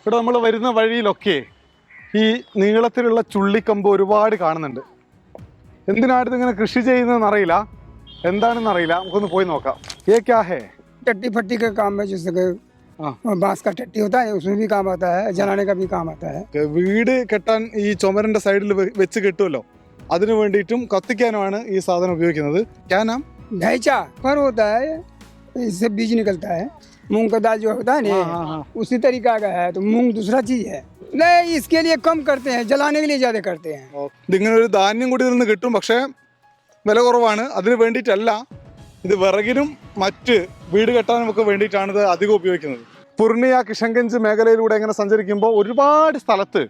ഇവിടെ നമ്മൾ വരുന്ന വഴിയിലൊക്കെ ഈ നീളത്തിലുള്ള ചുള്ളിക്കമ്പ് ഒരുപാട് കാണുന്നുണ്ട്. എന്തിനാണ് ഇതിങ്ങനെ കൃഷി ചെയ്യുന്നതെന്ന് അറിയില്ല, എന്താണെന്ന് അറിയില്ല. നമുക്കൊന്ന് പോയി നോക്കാം. ये क्या है? टट्टी फट्टी का काम है, जैसे कि बांस का टट्टी होता है उसमें भी काम आता है, जलाने का भी काम आता है. വീട് കെട്ടാൻ ഈ ചുമരിന്റെ സൈഡിൽ വെച്ച് കെട്ടുമല്ലോ, അതിനു വേണ്ടിയിട്ടും കത്തിക്കാനുമാണ് ഈ സാധനം ഉപയോഗിക്കുന്നത്. क्या नाम? ढैचा पर होता है, इससे बीज निकलता है. मूंग का दाल जो होता है ना, उसी तरीका का है. तो मूंग दूसरा चीज है. नहीं, इसके लिए कम करते हैं, जलाने के लिए ज्यादा करते हैं. ഇതിങ്ങനെ ഒരു ധാന്യം കൂടി ഇതിൽ നിന്ന് കിട്ടും, പക്ഷേ വില കുറവാണ്. അതിന് വേണ്ടിയിട്ടല്ല, ഇത് വിറകിനും മറ്റ് വീട് കെട്ടാനും ഒക്കെ വേണ്ടിയിട്ടാണ് ഇത് അധികം ഉപയോഗിക്കുന്നത്. പൂർണിയ കിഷൻഗഞ്ച് മേഖലയിലൂടെ ഇങ്ങനെ സഞ്ചരിക്കുമ്പോൾ ഒരുപാട് സ്ഥലത്ത്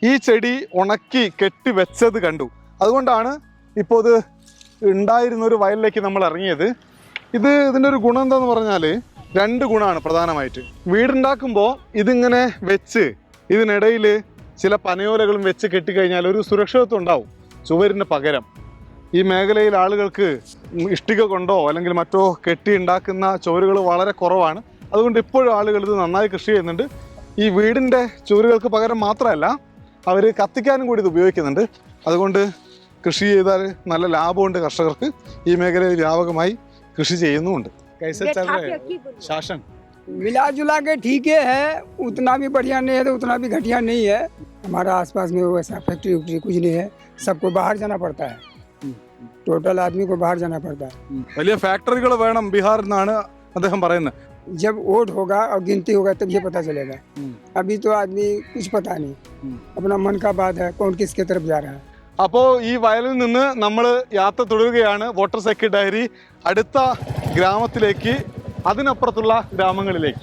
ഈ ചെടി ഉണക്കി കെട്ടി വെച്ചത് കണ്ടു. അതുകൊണ്ടാണ് ഇപ്പോൾ ഇത് ഉണ്ടായിരുന്ന ഒരു വയലിലേക്ക് നമ്മൾ ഇറങ്ങിയത്. ഇതിൻ്റെ ഒരു ഗുണം എന്താണെന്ന് പറഞ്ഞാൽ രണ്ട് ഗുണമാണ് പ്രധാനമായിട്ട്. വീടുണ്ടാക്കുമ്പോൾ ഇതിങ്ങനെ വെച്ച് ഇതിനിടയിൽ ചില പനയോലകളും വെച്ച് കെട്ടിക്കഴിഞ്ഞാൽ ഒരു സുരക്ഷിതത്വം ഉണ്ടാവും ചുവരിന് പകരം. ഈ മേഖലയിൽ ആളുകൾക്ക് ഇഷ്ടിക കൊണ്ടോ അല്ലെങ്കിൽ മറ്റോ കെട്ടി ഉണ്ടാക്കുന്ന ചുവരുകൾ വളരെ കുറവാണ്. അതുകൊണ്ട് ഇപ്പോഴും ആളുകൾ ഇത് നന്നായി കൃഷി ചെയ്യുന്നുണ്ട്. ഈ വീടിൻ്റെ ചുവരുകൾക്ക് പകരം മാത്രമല്ല, അവർ കത്തിക്കാനും കൂടി ഇത് ഉപയോഗിക്കുന്നുണ്ട്. അതുകൊണ്ട് കൃഷി ചെയ്താൽ നല്ല ലാഭമുണ്ട് കർഷകർക്ക്. ഈ മേഖലയിൽ വ്യാപകമായി കൃഷി ചെയ്യുന്നുമുണ്ട്. ശാസൻ मिला जुला के ठीक है, उतना भी बढ़िया नहीं है तो उतना भी घटिया नहीं है. हमारा आसपास में वैसा फैक्ट्री वैक्ट्री कुछ नहीं है, सबको बाहर जाना पड़ता है. टोटल आदमी को बाहर जाना पड़ता है. വലിയ ഫാക്ടറികൾ വേണം ബീഹാർ എന്നാണ് അദ്ദേഹം പറയുന്നത്. जब वोट होगा और गिनती होगा तब ये पता चलेगा. अभी तो आदमी कुछ पता नहीं, अपना मन का बात है कौन किसके तरफ जा रहा है. അപ്പോൾ ഈ വയലിൽ നിന്ന് നമ്മൾ യാത്ര തുടരുകയാണ്. വാട്ടർ സൈക്കിൾ ഡയറി അടുത്ത ഗ്രാമത്തിലേക്ക്, അതിനപ്പുറത്തുള്ള ഗ്രാമങ്ങളിലേക്ക്.